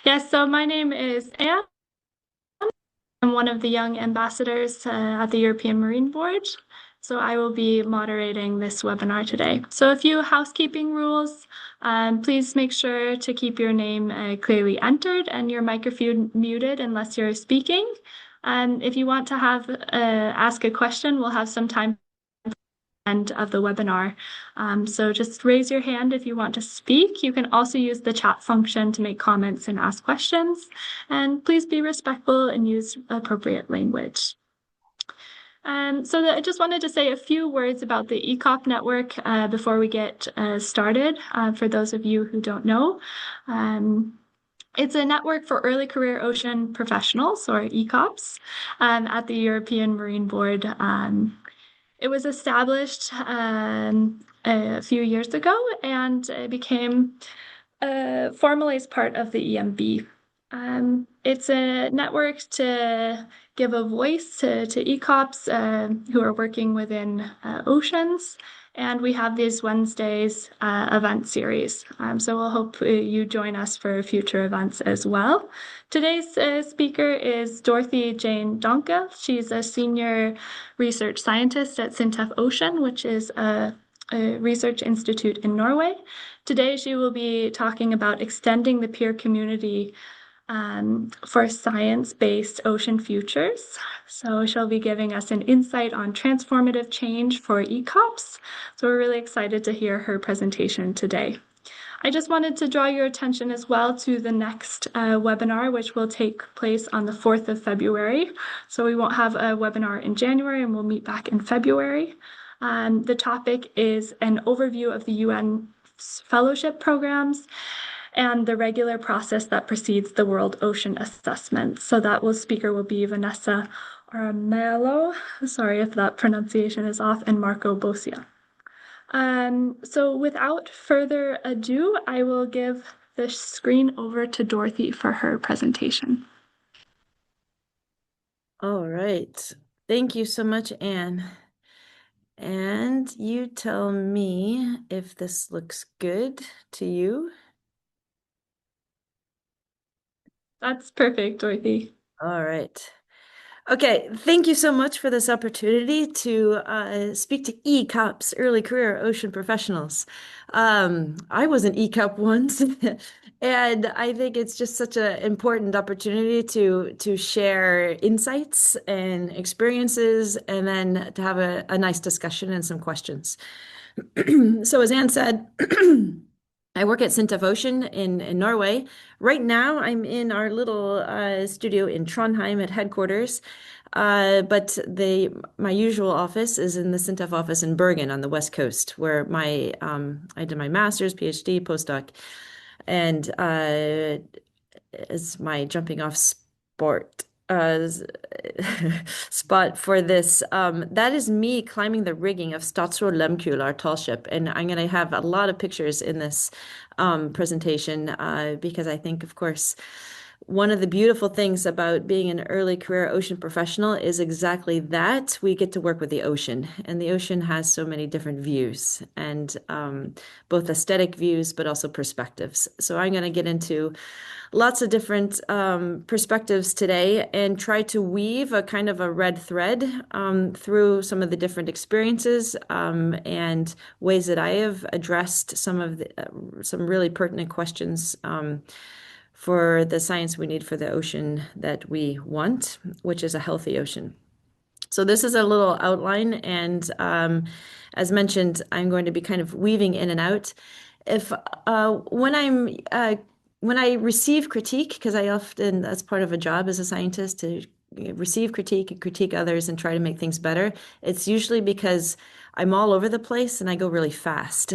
Yes, so my name is Anne. I'm one of the young ambassadors at the European Marine Board. So I will be moderating this webinar today. So a few housekeeping rules. Please make sure to keep your name clearly entered and your microphone muted unless you're speaking. If you want to ask a question, we'll have some time end of the webinar. So just raise your hand if you want to speak. You can also use the chat function to make comments and ask questions. And please be respectful and use appropriate language. I just wanted to say a few words about the ECOP network before we get started, for those of you who don't know. It's a network for early career ocean professionals, or ECOPs, at the European Marine Board. It was established a few years ago and it became formalized part of the EMB. It's a network to give a voice to ECOPs who are working within oceans. And we have these Wednesdays event series. So we'll hope you join us for future events as well. Today's speaker is Dorothy Jane Dankel. She's a senior research scientist at SINTEF Ocean, which is a research institute in Norway. Today, she will be talking about extending the peer community for science-based ocean futures. So she'll be giving us an insight on transformative change for ECOPs. So we're really excited to hear her presentation today. I just wanted to draw your attention as well to the next webinar, which will take place on the 4th of February. So we won't have a webinar in January and we'll meet back in February. The topic is an overview of the UN fellowship programs and the regular process that precedes the World Ocean Assessment. So speaker will be Vanessa Armello, sorry if that pronunciation is off, and Marco Bosia. So without further ado, I will give the screen over to Dorothy for her presentation. All right. Thank you so much, Anne. And you tell me if this looks good to you. That's perfect, Dorothy. All right. Okay, thank you so much for this opportunity to speak to ECOPs, early career ocean professionals. I was an ECOP once, and I think it's just such an important opportunity to share insights and experiences, and then to have a nice discussion and some questions. So as Anne said, I work at SINTEF Ocean in Norway. Right now, I'm in our little studio in Trondheim at headquarters. But my usual office is in the SINTEF office in Bergen on the West Coast, where I did my master's, PhD, postdoc, and is my jumping off spot for this. That is me climbing the rigging of Statsråd Lemkul, our tall ship. And I'm going to have a lot of pictures in this presentation because I think, of course, one of the beautiful things about being an early career ocean professional is exactly that. We get to work with the ocean, and the ocean has so many different views, and both aesthetic views, but also perspectives. So I'm going to get into lots of different perspectives today and try to weave a kind of a red thread through some of the different experiences and ways that I have addressed some really pertinent questions for the science we need for the ocean that we want, which is a healthy ocean. So this is a little outline, and as mentioned, I'm going to be kind of weaving in and out. When I receive critique, because that's part of a job as a scientist, to receive critique and critique others and try to make things better, it's usually because I'm all over the place and I go really fast.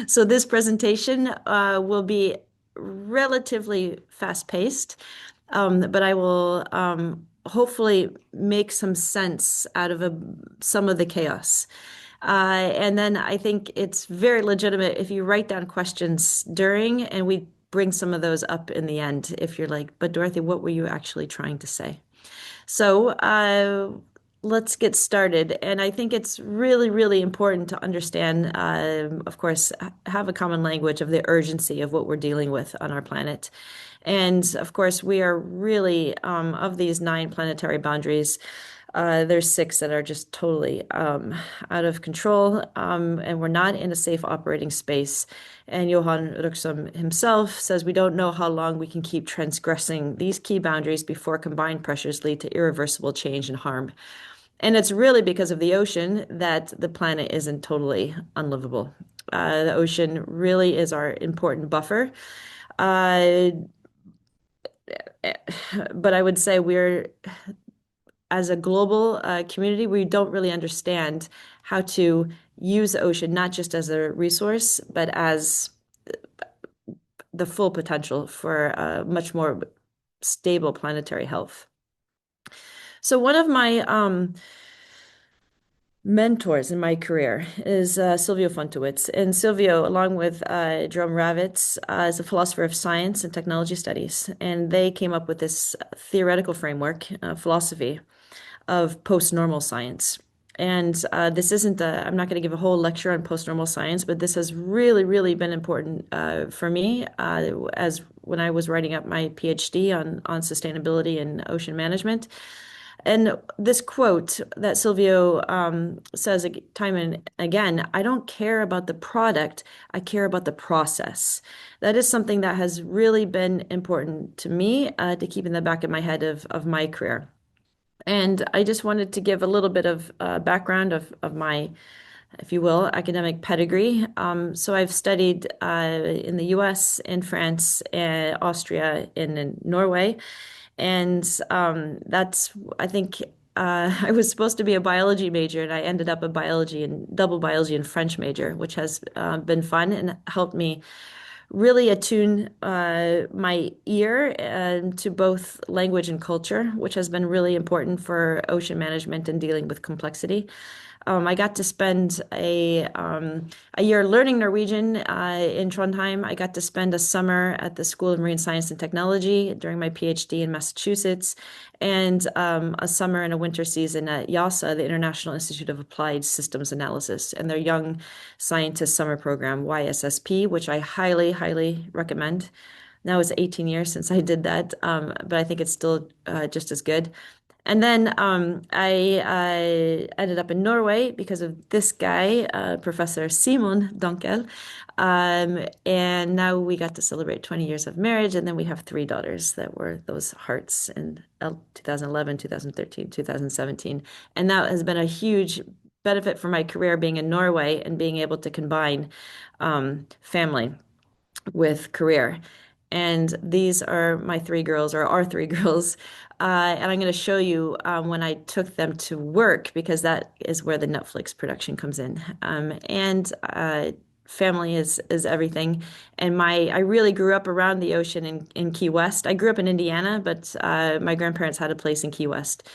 So this presentation will be relatively fast-paced, but I will hopefully make some sense out of some of the chaos. And then I think it's very legitimate if you write down questions during, and we bring some of those up in the end if you're like, but Dorothy, what were you actually trying to say? So let's get started. And I think it's really, really important to understand, of course, have a common language of the urgency of what we're dealing with on our planet. And of course, we are really, of these 9 planetary boundaries, there's 6 that are just totally out of control, and we're not in a safe operating space. And Johan Ruxum himself says we don't know how long we can keep transgressing these key boundaries before combined pressures lead to irreversible change and harm. And it's really because of the ocean that the planet isn't totally unlivable. The ocean really is our important buffer. Uh, but I would say as a global community, we don't really understand how to use the ocean not just as a resource, but as the full potential for much more stable planetary health. So one of my mentors in my career is Silvio Fontowitz. And Silvio, along with Jerome Ravitz, is a philosopher of science and technology studies. And they came up with this theoretical framework, philosophy of post-normal science. And this isn't I'm not going to give a whole lecture on post-normal science, but this has really, really been important for me as when I was writing up my PhD on sustainability and ocean management. And this quote that Silvio says time and again, I don't care about the product, I care about the process. That is something that has really been important to me to keep in the back of my head of my career. And I just wanted to give a little bit of background of my, if you will, academic pedigree. So I've studied in the US, in France, Austria, and in Norway. And I think I was supposed to be a biology major, and I ended up a double biology and French major, which has been fun and helped me really attune my ear to both language and culture, which has been really important for ocean management and dealing with complexity. I got to spend a year learning Norwegian in Trondheim. I got to spend a summer at the School of Marine Science and Technology during my PhD in Massachusetts, and a summer and a winter season at YASA, the International Institute of Applied Systems Analysis, and their Young Scientist Summer Program, YSSP, which I highly, highly recommend. Now it's 18 years since I did that, but I think it's still just as good. And then I ended up in Norway because of this guy, Professor Simon Dankel. And now we got to celebrate 20 years of marriage. And then we have 3 daughters that were those hearts in 2011, 2013, 2017. And that has been a huge benefit for my career being in Norway and being able to combine family with career. And these are my 3 girls, or our 3 girls. And I'm going to show you when I took them to work, because that is where the Netflix production comes in. And family is everything. And I really grew up around the ocean in Key West. I grew up in Indiana, but my grandparents had a place in Key West.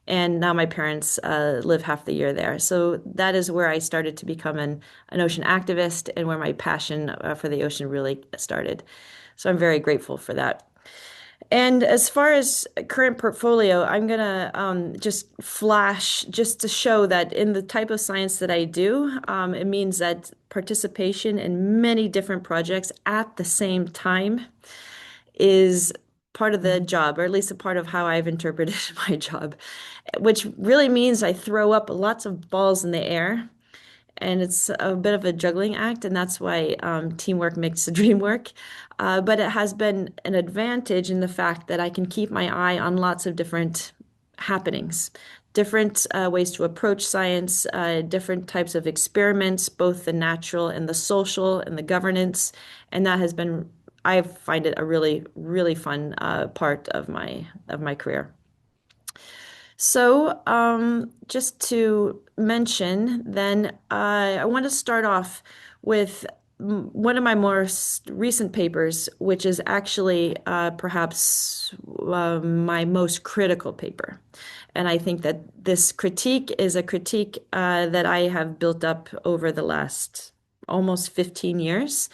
And now my parents live half the year there. So that is where I started to become an ocean activist, and where my passion for the ocean really started. So I'm very grateful for that. And as far as current portfolio, I'm gonna just flash just to show that in the type of science that I do, it means that participation in many different projects at the same time is part of the job, or at least a part of how I've interpreted my job, which really means I throw up lots of balls in the air. And it's a bit of a juggling act, and that's why teamwork makes the dream work. But it has been an advantage in the fact that I can keep my eye on lots of different happenings, different ways to approach science, different types of experiments, both the natural and the social and the governance. And that has been, I find it a really, really fun part of my career. So, just to mention, then I want to start off with one of my more recent papers, which is actually perhaps my most critical paper. And I think that this critique is a critique that I have built up over the last almost 15 years.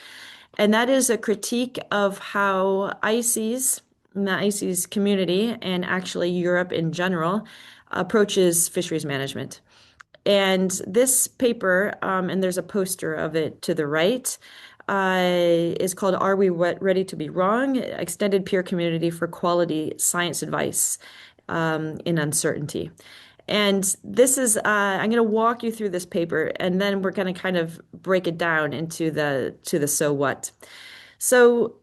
And that is a critique of how ICES, the ICES community, and actually Europe in general, approaches fisheries management. And this paper, and there's a poster of it to the right, is called Are We Ready to Be Wrong? Extended Peer Community for Quality Science Advice in Uncertainty. And this is, I'm going to walk you through this paper, and then we're going to kind of break it down into the so what. So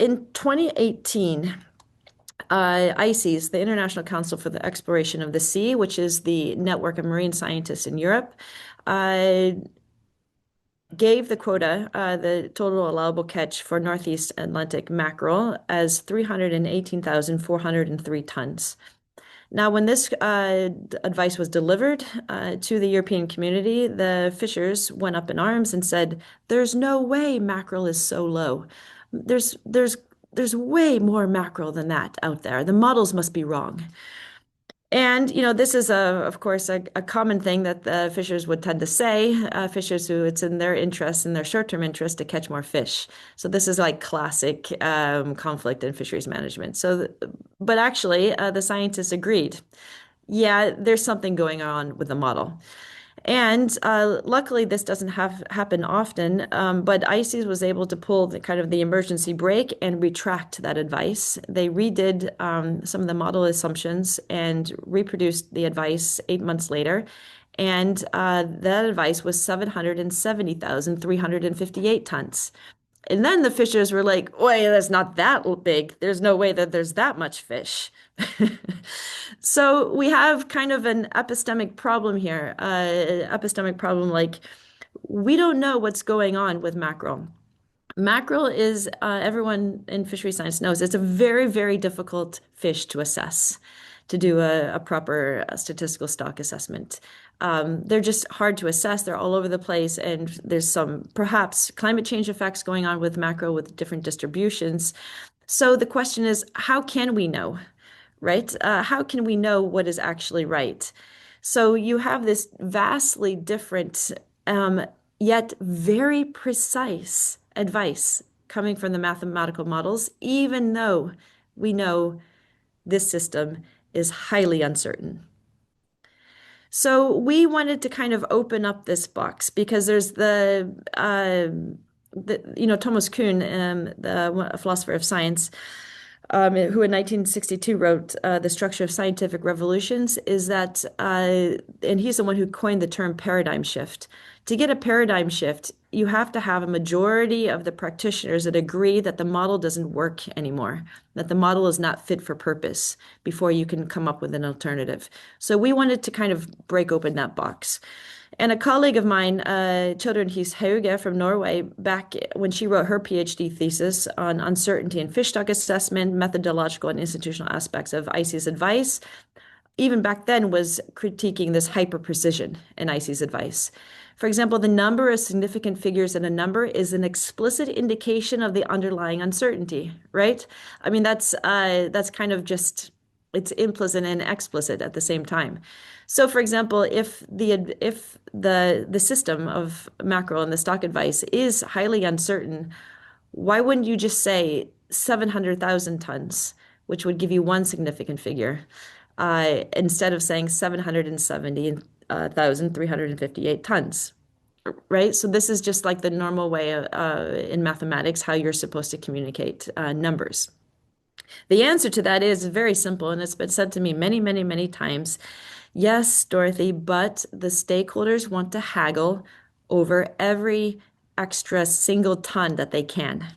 in 2018, ICES, the International Council for the Exploration of the Sea, which is the network of marine scientists in Europe, gave the quota, the total allowable catch for Northeast Atlantic mackerel as 318,403 tons. Now, when this advice was delivered to the European community, the fishers went up in arms and said, "There's no way mackerel is so low. There's way more mackerel than that out there. The models must be wrong." And, this is, of course, a common thing that the fishers would tend to say, fishers who it's in their interest, in their short-term interest to catch more fish. So this is like classic conflict in fisheries management. But actually, the scientists agreed. Yeah, there's something going on with the model. And luckily, this doesn't happen often, but ICES was able to pull the emergency brake and retract that advice. They redid some of the model assumptions and reproduced the advice 8 months later. And that advice was 770,358 tons. And then the fishers were like, "Wait, that's not that big. There's no way that there's that much fish." So we have kind of an epistemic problem here. Epistemic problem, like we don't know what's going on with mackerel. Mackerel is, everyone in fishery science knows, it's a very, very difficult fish to assess, to do a proper statistical stock assessment. They're just hard to assess. They're all over the place, and there's some perhaps climate change effects going on with mackerel with different distributions. So the question is, how can we know, right? How can we know what is actually right? So you have this vastly different, yet very precise advice coming from the mathematical models, even though we know this system is highly uncertain. So we wanted to kind of open up this box because there's Thomas Kuhn, the philosopher of science, who in 1962 wrote The Structure of Scientific Revolutions, is that, and he's the one who coined the term paradigm shift. To get a paradigm shift, you have to have a majority of the practitioners that agree that the model doesn't work anymore, that the model is not fit for purpose before you can come up with an alternative. So we wanted to kind of break open that box. And a colleague of mine, Childrenhis Hauge from Norway, back when she wrote her PhD thesis on uncertainty in fish stock assessment, methodological and institutional aspects of ICES advice, even back then was critiquing this hyper precision in ICES advice. For example, the number of significant figures in a number is an explicit indication of the underlying uncertainty, right? I mean, that's kind of just, it's implicit and explicit at the same time. So, for example, if the system of mackerel and the stock advice is highly uncertain, why wouldn't you just say 700,000 tons, which would give you one significant figure, instead of saying 770,358 tons, right? So this is just like the normal way in mathematics, how you're supposed to communicate numbers. The answer to that is very simple, and it's been said to me many, many, many times. Yes, Dorothy, but the stakeholders want to haggle over every extra single ton that they can,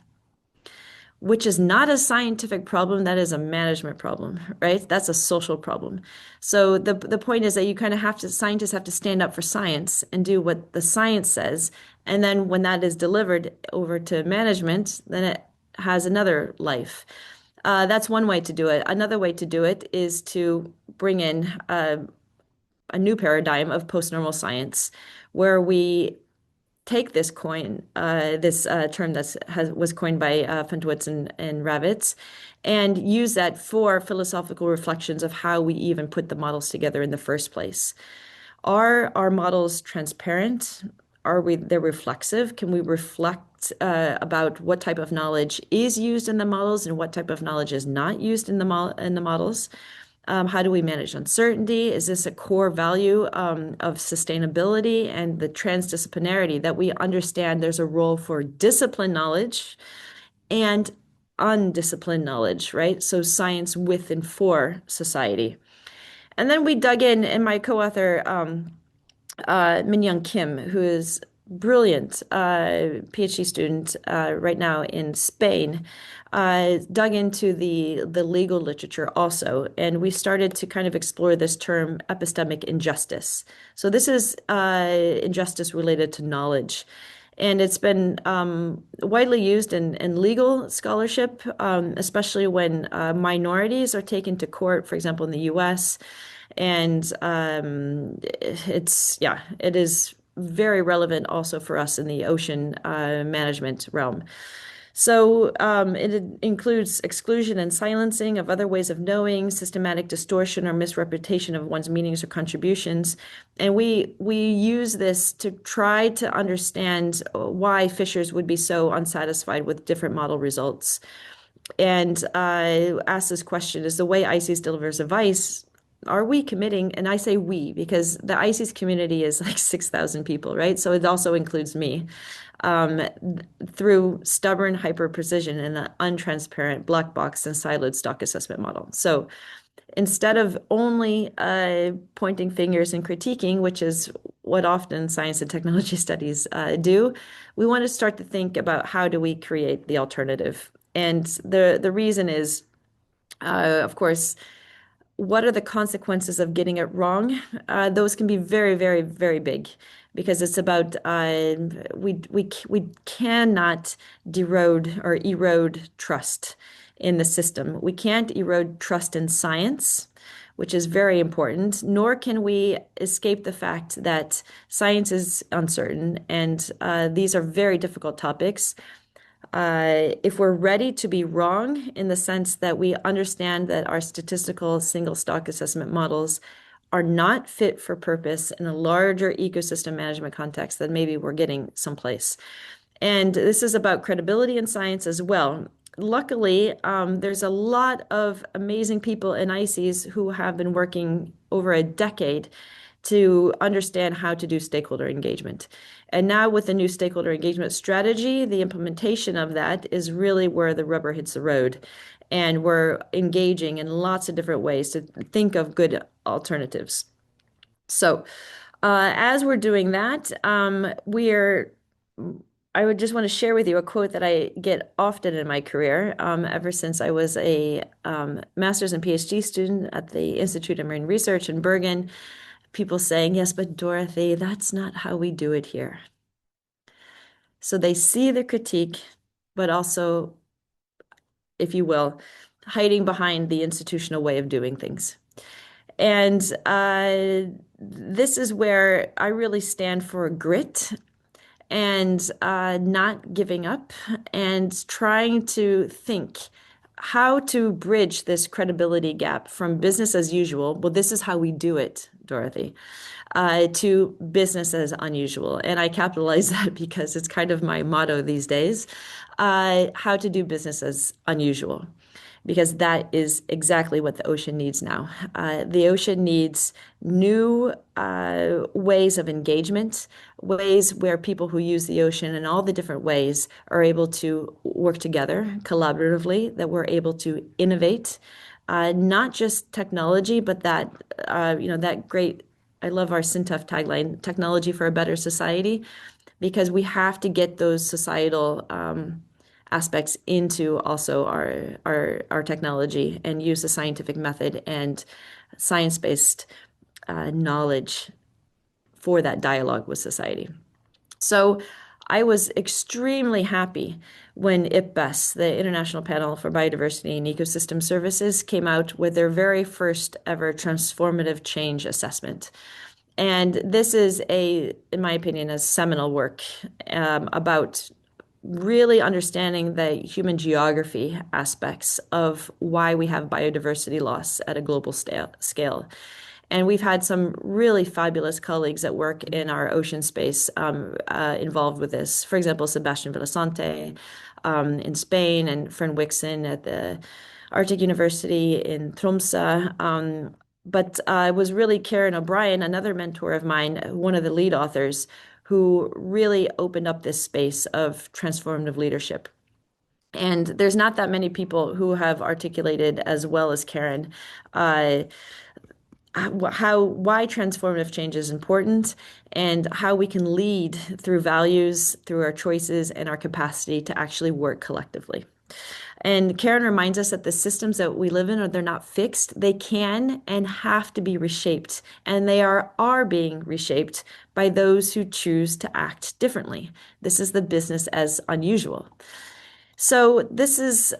which is not a scientific problem. That is a management problem, right? That's a social problem. So the point is that you kind of have to, scientists have to stand up for science and do what the science says. And then when that is delivered over to management, then it has another life. That's one way to do it. Another way to do it is to bring in a new paradigm of post-normal science, where we take this term that was coined by Funtowitz and Ravitz, and use that for philosophical reflections of how we even put the models together in the first place. Are our models transparent? They're reflexive? Can we reflect about what type of knowledge is used in the models and what type of knowledge is not used in the models? How do we manage uncertainty? Is this a core value of sustainability and the transdisciplinarity that we understand there's a role for disciplined knowledge and undisciplined knowledge, right? So science with and for society. And then we dug in, and my co-author, Min Young Kim, who is brilliant PhD student right now in Spain, dug into the legal literature also, and we started to kind of explore this term epistemic injustice. So this is injustice related to knowledge. And it's been widely used in legal scholarship, especially when minorities are taken to court, for example, in the US. And it is very relevant also for us in the ocean management realm. So it includes exclusion and silencing of other ways of knowing, systematic distortion or misrepresentation of one's meanings or contributions. And we use this to try to understand why fishers would be so unsatisfied with different model results. And I ask this question, is the way ICES delivers advice, are we committing, and I say we because the ICES community is like 6,000 people, right? So it also includes me, um, through stubborn hyper precision and an untransparent black box and siloed stock assessment model. So instead of only pointing fingers and critiquing, which is what often science and technology studies do, we want to start to think about how do we create the alternative. And the reason is, of course, what are the consequences of getting it wrong? Those can be very, very, very big because it's about we cannot erode trust in the system. We can't erode trust in science, which is very important, nor can we escape the fact that science is uncertain and these are very difficult topics. If we're ready to be wrong in the sense that we understand that our statistical single stock assessment models are not fit for purpose in a larger ecosystem management context, then maybe we're getting someplace. And this is about credibility in science as well. Luckily, there's a lot of amazing people in ICES who have been working over a decade to understand how to do stakeholder engagement. And now with the new stakeholder engagement strategy, the implementation of that is really where the rubber hits the road. And we're engaging in lots of different ways to think of good alternatives. So as we're doing that, I would just want to share with you a quote that I get often in my career, ever since I was a master's and PhD student at the Institute of Marine Research in Bergen. People saying, yes, but Dorothy, that's not how we do it here. So they see the critique, but also, if you will, hiding behind the institutional way of doing things. And this is where I really stand for grit and not giving up and trying to think how to bridge this credibility gap from business as usual. Well, this is how we do it, Dorothy, to business as unusual. And I capitalize that because it's kind of my motto these days, how to do business as unusual, because that is exactly what the ocean needs now. The ocean needs new ways of engagement, ways where people who use the ocean in all the different ways are able to work together collaboratively, that we're able to innovate, not just technology, but that great, I love our SINTEF tagline, technology for a better society, because we have to get those societal aspects into also our technology and use the scientific method and science-based knowledge for that dialogue with society. So I was extremely happy when IPBES, the International Panel for Biodiversity and Ecosystem Services, came out with their very first ever Transformative Change assessment. And this is in my opinion, a seminal work about really understanding the human geography aspects of why we have biodiversity loss at a global scale. And we've had some really fabulous colleagues that work in our ocean space involved with this. For example, Sebastian Villasante in Spain and Fern Wixon at the Arctic University in Tromsø. But it was really Karen O'Brien, another mentor of mine, one of the lead authors, who really opened up this space of transformative leadership. And there's not that many people who have articulated as well as Karen uh, why transformative change is important and how we can lead through values, through our choices, and our capacity to actually work collectively. And Karen reminds us that the systems that we live in they're not fixed. They can and have to be reshaped. And they are being reshaped by those who choose to act differently. This is the business as unusual. So this is,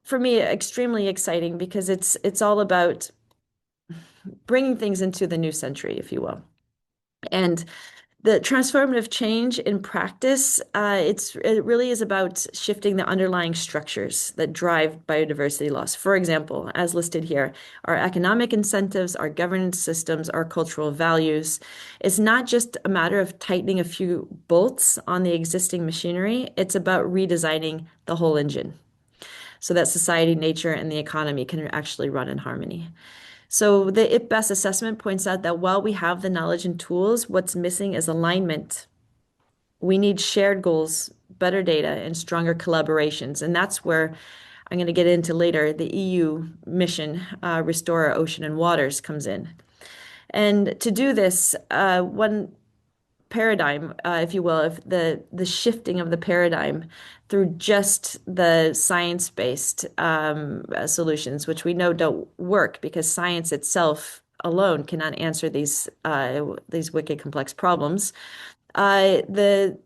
for me, extremely exciting because it's all about bringing things into the new century, if you will. And the transformative change in practice, it really is about shifting the underlying structures that drive biodiversity loss. For example, as listed here, our economic incentives, our governance systems, our cultural values. It's not just a matter of tightening a few bolts on the existing machinery. It's about redesigning the whole engine so that society, nature, and the economy can actually run in harmony. So the IPBES assessment points out that while we have the knowledge and tools, what's missing is alignment. We need shared goals, better data, and stronger collaborations. And that's where I'm going to get into later, the EU mission, Restore Our Ocean and Waters, comes in. And to do this, one paradigm, if you will, of the shifting of the paradigm through just the science-based solutions, which we know don't work because science itself alone cannot answer these wicked complex problems. The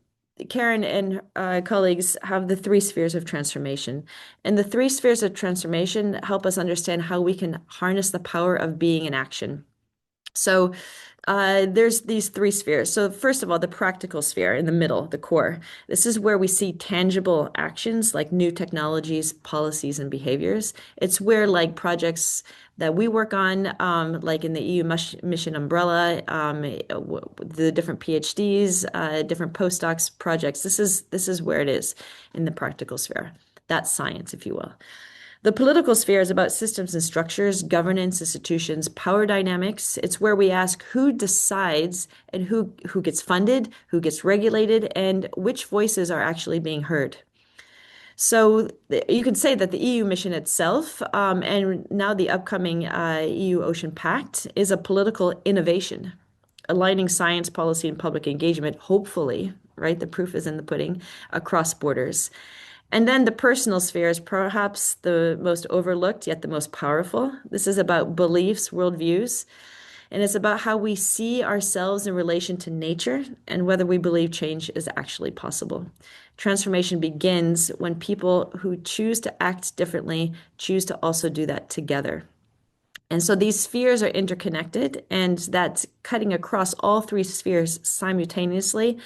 Karen and colleagues have the three spheres of transformation. And the three spheres of transformation help us understand how we can harness the power of being in action. So there's these three spheres. So first of all, the practical sphere in the middle, the core. This is where we see tangible actions like new technologies, policies, and behaviors. It's where like projects that we work on, like in the EU mission umbrella, the different PhDs, different postdocs projects. This is where it is in the practical sphere. That's science, if you will. The political sphere is about systems and structures, governance, institutions, power dynamics. It's where we ask who decides and who gets funded, who gets regulated, and which voices are actually being heard. So you could say that the EU mission itself, and now the upcoming EU Ocean Pact, is a political innovation, aligning science, policy, and public engagement, hopefully, right? The proof is in the pudding, across borders. And then the personal sphere is perhaps the most overlooked, yet the most powerful. This is about beliefs, worldviews, and it's about how we see ourselves in relation to nature and whether we believe change is actually possible. Transformation begins when people who choose to act differently choose to also do that together. And so these spheres are interconnected, and that's cutting across all three spheres simultaneously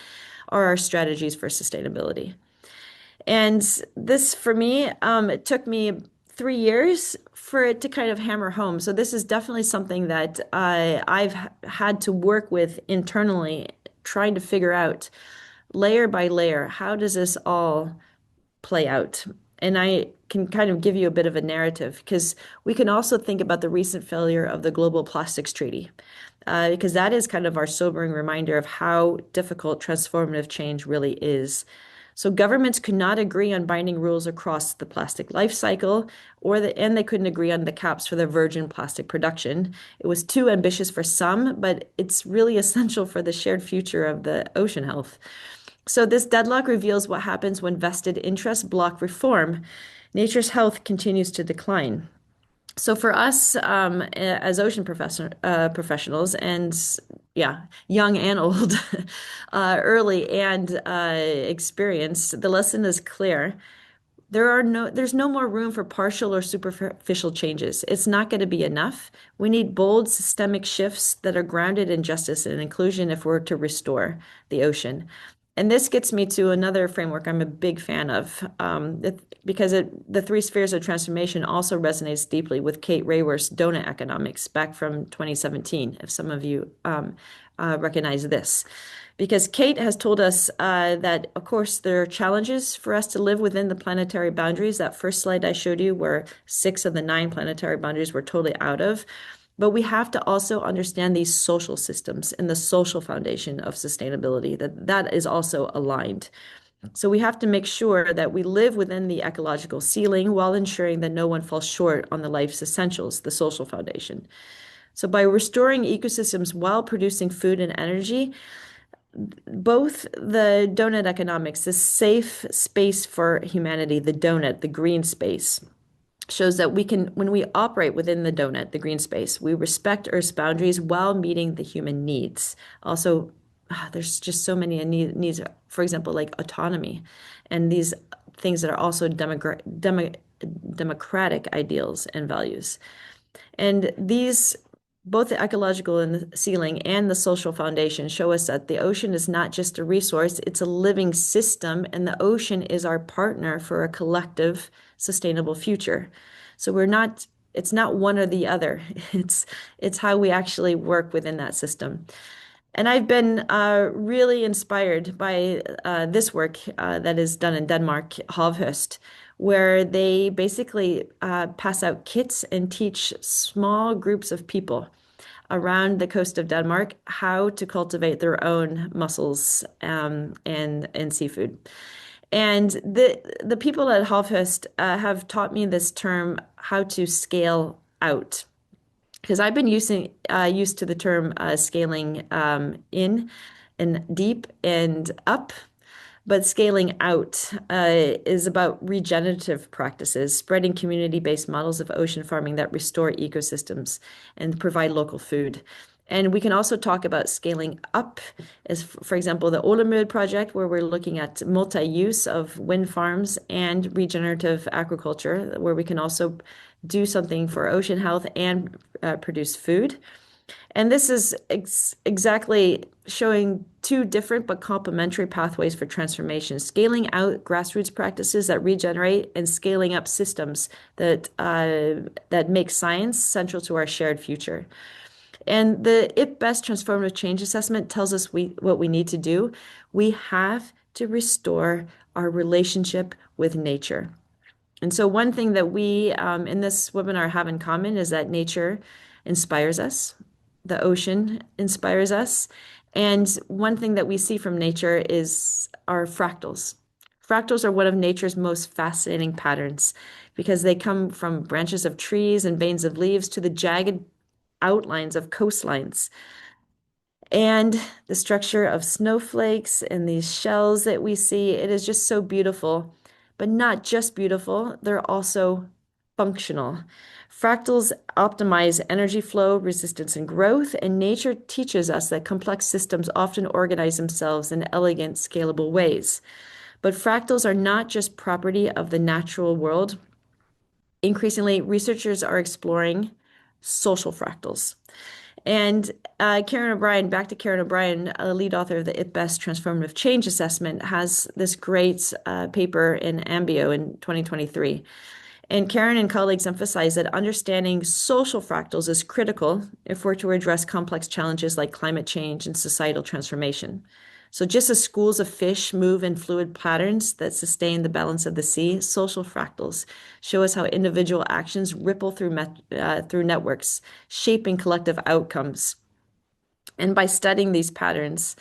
are our strategies for sustainability. And this, for me, it took me 3 years for it to kind of hammer home. So this is definitely something that I've had to work with internally, trying to figure out layer by layer, how does this all play out? And I can kind of give you a bit of a narrative because we can also think about the recent failure of the Global Plastics Treaty, because that is kind of our sobering reminder of how difficult transformative change really is. So governments could not agree on binding rules across the plastic life cycle, and they couldn't agree on the caps for the virgin plastic production. It was too ambitious for some, but it's really essential for the shared future of the ocean health. So this deadlock reveals what happens when vested interests block reform. Nature's health continues to decline. So for us, as ocean professionals, and yeah, young and old, early and experienced, the lesson is clear. There's no more room for partial or superficial changes. It's not going to be enough. We need bold systemic shifts that are grounded in justice and inclusion if we're to restore the ocean. And this gets me to another framework I'm a big fan of, because the three spheres of transformation also resonates deeply with Kate Raworth's donut economics back from 2017, if some of you recognize this. Because Kate has told us that, of course, there are challenges for us to live within the planetary boundaries. That first slide I showed you, where 6 of the 9 planetary boundaries we're totally out of. But we have to also understand these social systems and the social foundation of sustainability, that is also aligned. So we have to make sure that we live within the ecological ceiling while ensuring that no one falls short on the life's essentials, the social foundation. So by restoring ecosystems while producing food and energy, both the donut economics, this safe space for humanity, the donut, the green space, shows that we can, when we operate within the donut, the green space, we respect Earth's boundaries while meeting the human needs. Also, there's just so many needs, for example, like autonomy, and these things that are also democratic ideals and values. And these, both the ecological and the ceiling and the social foundation, show us that the ocean is not just a resource, it's a living system, and the ocean is our partner for a collective sustainable future. So it's not one or the other. It's how we actually work within that system. And I've been really inspired by this work that is done in Denmark, Havhøst, where they basically pass out kits and teach small groups of people around the coast of Denmark how to cultivate their own mussels and seafood. And the people at Havhøst have taught me this term, how to scale out, because I've been used to the term scaling in and deep and up, but scaling out is about regenerative practices, spreading community-based models of ocean farming that restore ecosystems and provide local food. And we can also talk about scaling up, as for example, the Olemud project, where we're looking at multi-use of wind farms and regenerative agriculture, where we can also do something for ocean health and produce food. And this is exactly showing two different but complementary pathways for transformation, scaling out grassroots practices that regenerate and scaling up systems that make science central to our shared future. And the IPBES Transformative Change Assessment tells us what we need to do. We have to restore our relationship with nature. And so one thing that we in this webinar have in common is that nature inspires us. The ocean inspires us. And one thing that we see from nature is our fractals. Fractals are one of nature's most fascinating patterns because they come from branches of trees and veins of leaves to the jagged outlines of coastlines. And the structure of snowflakes and these shells that we see, it is just so beautiful. But not just beautiful, they're also functional. Fractals optimize energy flow, resistance, and growth, and nature teaches us that complex systems often organize themselves in elegant, scalable ways. But fractals are not just property of the natural world. Increasingly, researchers are exploring social fractals. And Karen O'Brien, back to Karen O'Brien, a lead author of the IPBES Transformative Change Assessment, has this great paper in EMBIO in 2023. And Karen and colleagues emphasize that understanding social fractals is critical if we're to address complex challenges like climate change and societal transformation. So just as schools of fish move in fluid patterns that sustain the balance of the sea, social fractals show us how individual actions ripple through networks, shaping collective outcomes. And by studying these patterns,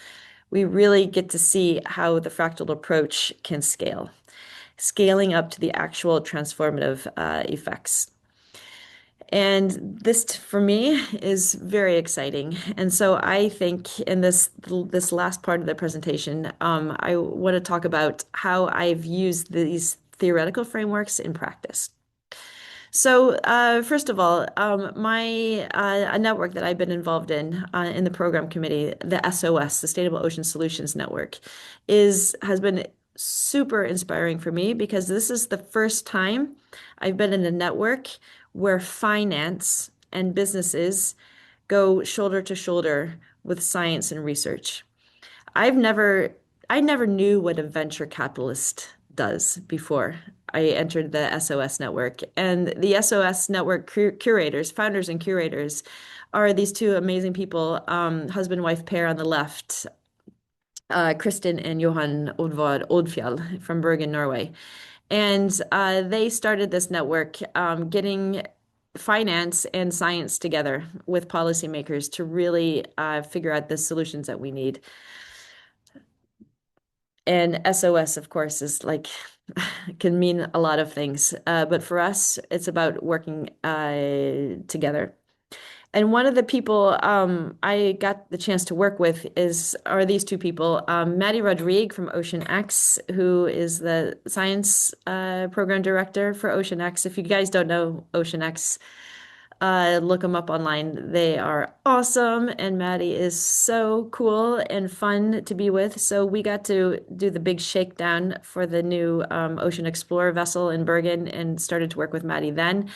we really get to see how the fractal approach can scale, scaling up to the actual transformative effects. And this, for me, is very exciting. And so I think in this last part of the presentation, I want to talk about how I've used these theoretical frameworks in practice. So first of all, a network that I've been involved in the program committee, the SOS, Sustainable Ocean Solutions Network, has been super inspiring for me because this is the first time I've been in a network where finance and businesses go shoulder to shoulder with science and research. I've never I never knew what a venture capitalist does before I entered the SOS network. And the SOS network curators, founders and curators, are these two amazing people, husband wife pair on the left, Kristin and Johan Oddvar Oddfjell from Bergen, Norway. And they started this network, getting finance and science together with policymakers to really figure out the solutions that we need. And SOS, of course, is like can mean a lot of things. But for us, it's about working together. And one of the people I got the chance to work with are these two people, Maddie Rodrigue from Ocean X, who is the science program director for Ocean X. If you guys don't know Ocean X, look them up online. They are awesome, and Maddie is so cool and fun to be with. So we got to do the big shakedown for the new Ocean Explorer vessel in Bergen and started to work with Maddie then.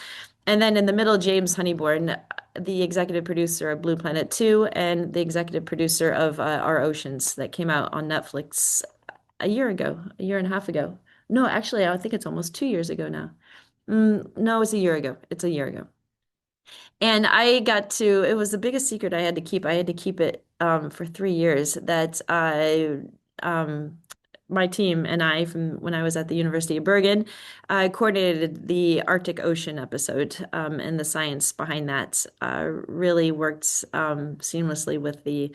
And then in the middle, James Honeyborn, the executive producer of Blue Planet 2 and the executive producer of Our Oceans that came out on Netflix a year ago, a year and a half ago. No, actually, I think it's almost 2 years ago now. No, it's a year ago. It's a year ago. And it was the biggest secret I had to keep. I had to keep it for 3 years that my team and I, from when I was at the University of Bergen, coordinated the Arctic Ocean episode, and the science behind that really worked seamlessly with the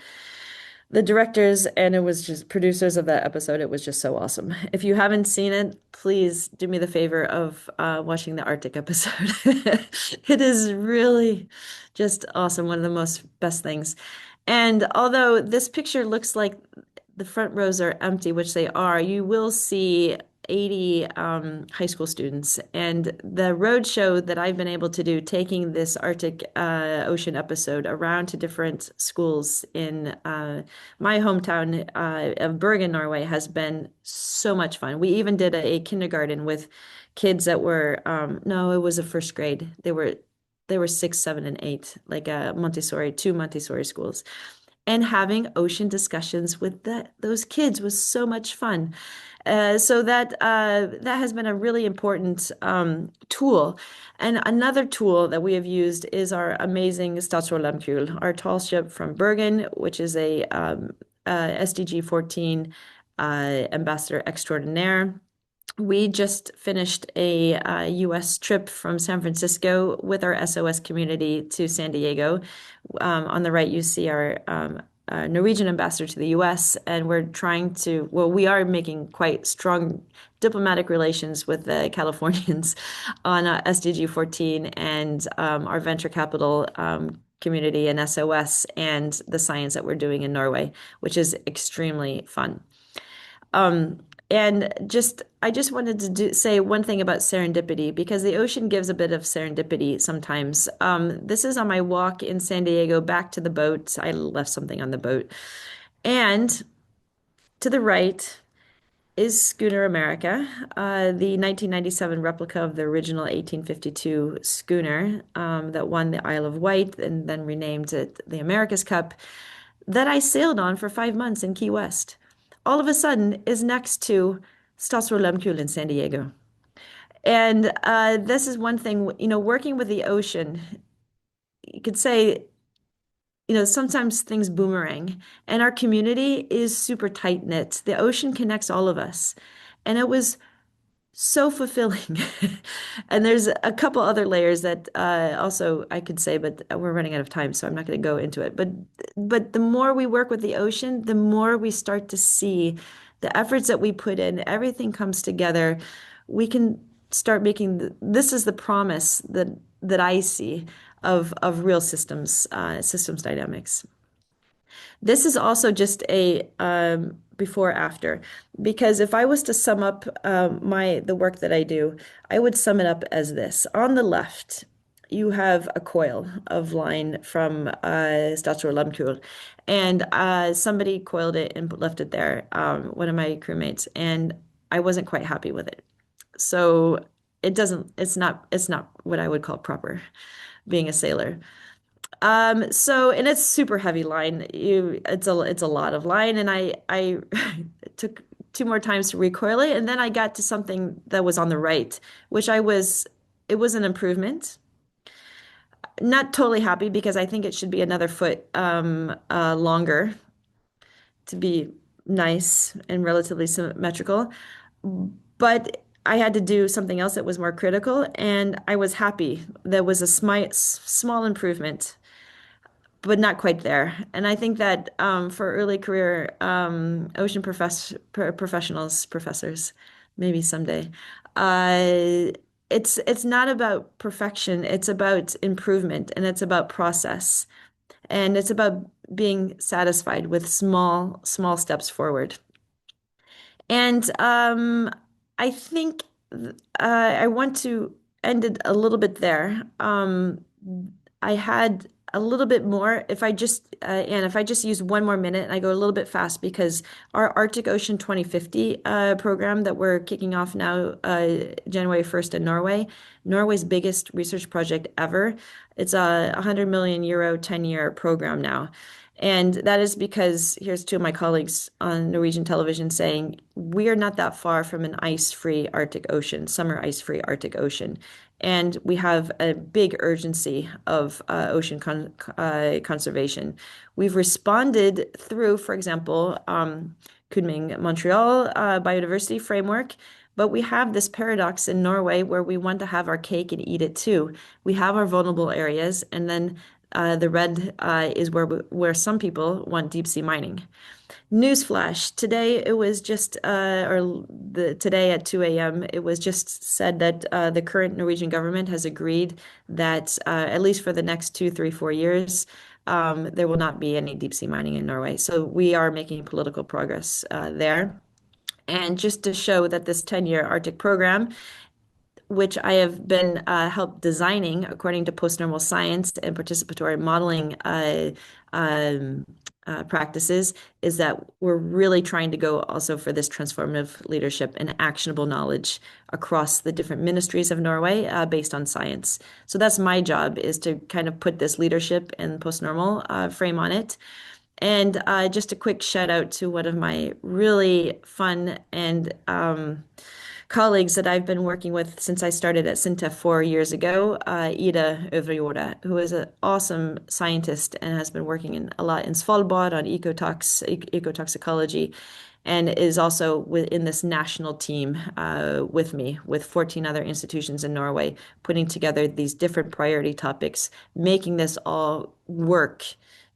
directors, and it was just producers of that episode. It was just so awesome. If you haven't seen it, please do me the favor of watching the Arctic episode. It is really just awesome. One of the most best things. And although this picture looks like the front rows are empty, which they are, you will see 80 high school students. And the road show that I've been able to do, taking this Arctic Ocean episode around to different schools in my hometown of Bergen, Norway, has been so much fun. We even did a kindergarten with kids that were, no, it was a first grade. They were 6, 7, and 8, like two Montessori schools. And having ocean discussions with those kids was so much fun. So that has been a really important tool. And another tool that we have used is our amazing Statsråd our tall ship from Bergen, which is a SDG 14 ambassador extraordinaire. We just finished a U.S. trip from San Francisco with our SOS community to San Diego. On the right, you see our Norwegian ambassador to the U.S., and we are making quite strong diplomatic relations with the Californians on SDG 14 and our venture capital community and SOS and the science that we're doing in Norway, which is extremely fun. And I just wanted to say one thing about serendipity, because the ocean gives a bit of serendipity sometimes. This is on my walk in San Diego back to the boat. I left something on the boat. And to the right is Schooner America, the 1997 replica of the original 1852 schooner that won the Isle of Wight and then renamed it the America's Cup, that I sailed on for 5 months in Key West. All of a sudden is next to Statsråd in San Diego. And this is one thing, working with the ocean, you could say, sometimes things boomerang. And our community is super tight-knit. The ocean connects all of us. And it was so fulfilling. And there's a couple other layers that also I could say, but we're running out of time, so I'm not going to go into it. But the more we work with the ocean, the more we start to see the efforts that we put in, everything comes together. We can start making this is the promise that I see of real systems dynamics. This is also just a before after, because if I was to sum up the work that I do, I would sum it up as this. On the left, you have a coil of line from Statsråd, and somebody coiled it and left it there, one of my crewmates, and I wasn't quite happy with it. So it's not what I would call proper being a sailor. And it's super heavy line. It's a lot of line, and I took two more times to recoil it, and then I got to something that was on the right, which it was an improvement. Not totally happy because I think it should be another foot longer to be nice and relatively symmetrical. But I had to do something else that was more critical, and I was happy. There was a small improvement, but not quite there. And I think that for early career ocean professionals, professors, maybe someday, uh, it's not about perfection. It's about improvement, and it's about process, and it's about being satisfied with small steps forward. And I think I want to end it a little bit there. I had a little bit more. If I just use one more minute, and I go a little bit fast because our Arctic Ocean 2050 program that we're kicking off now, January 1st in Norway, Norway's biggest research project ever. It's a 100 million euro 10-year program now. And that is because here's two of my colleagues on Norwegian television saying, we are not that far from an ice-free Arctic Ocean, summer ice-free Arctic Ocean. And we have a big urgency of ocean conservation. We've responded through, for example, Kunming Montreal biodiversity framework. But we have this paradox in Norway where we want to have our cake and eat it too. We have our vulnerable areas, and then the red is where some people want deep sea mining. Newsflash, today it was just, today at 2 a.m., it was just said that the current Norwegian government has agreed that at least for the next 2, 3, 4 years, there will not be any deep sea mining in Norway. So we are making political progress there. And just to show that this 10-year Arctic program, which I have been helped designing according to post-normal science and participatory modeling practices, is that we're really trying to go also for this transformative leadership and actionable knowledge across the different ministries of Norway based on science. So that's my job, is to kind of put this leadership and post-normal frame on it. And just a quick shout out to one of my really fun and colleagues that I've been working with since I started at SINTEF 4 years ago, Ida Øvrejorda, who is an awesome scientist and has been working a lot in Svalbard on ecotoxicology, and is also within this national team with me, with 14 other institutions in Norway, putting together these different priority topics, making this all work,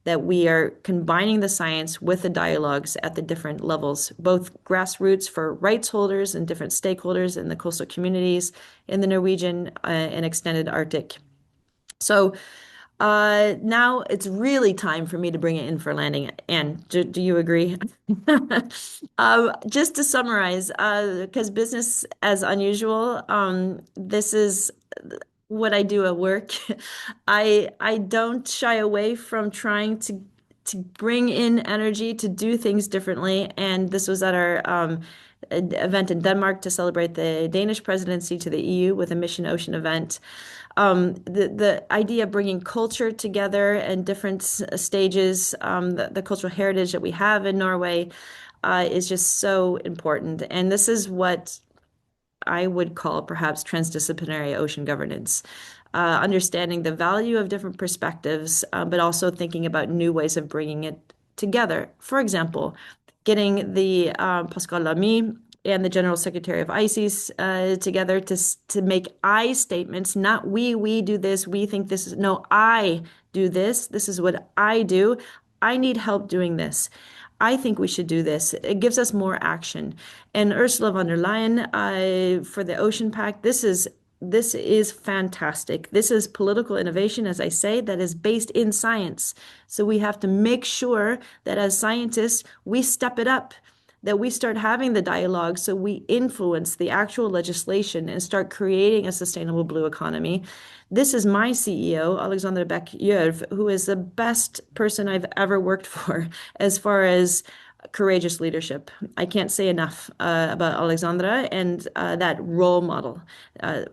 that we are combining the science with the dialogues at the different levels, both grassroots for rights holders and different stakeholders in the coastal communities in the Norwegian and extended Arctic. So now it's really time for me to bring it in for landing. Anne, do you agree? Just to summarize, because business as unusual, this is what I do at work. I don't shy away from trying to bring in energy to do things differently. And this was at our event in Denmark to celebrate the Danish presidency to the EU with a Mission Ocean event. The idea of bringing culture together and different stages, the cultural heritage that we have in Norway is just so important. And this is what I would call perhaps transdisciplinary ocean governance. Understanding the value of different perspectives, but also thinking about new ways of bringing it together. For example, getting the Pascal Lamy and the General Secretary of ICES together to make I statements, not we do this, we think this is, no, I do this, this is what I do, I need help doing this. I think we should do this. It gives us more action. And Ursula von der Leyen for the Ocean Pact, this is fantastic. This is political innovation, as I say, that is based in science. So we have to make sure that as scientists, we step it up, that we start having the dialogue so we influence the actual legislation and start creating a sustainable blue economy. This is my CEO, Alexandra Beck-Gjørv, who is the best person I've ever worked for as far as courageous leadership. I can't say enough about Alexandra and that role model.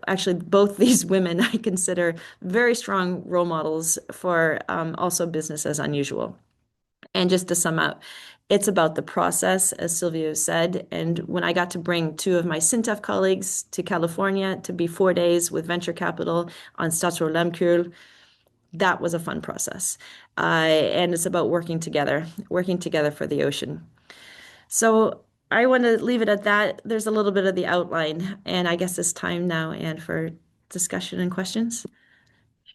Actually, both these women I consider very strong role models for also business as unusual. And just to sum up, it's about the process, as Silvio said. And when I got to bring two of my SINTEF colleagues to California to be 4 days with venture capital on Stadsråd, that was a fun process. And it's about working together for the ocean. So I want to leave it at that. There's a little bit of the outline, and I guess it's time now, and for discussion and questions.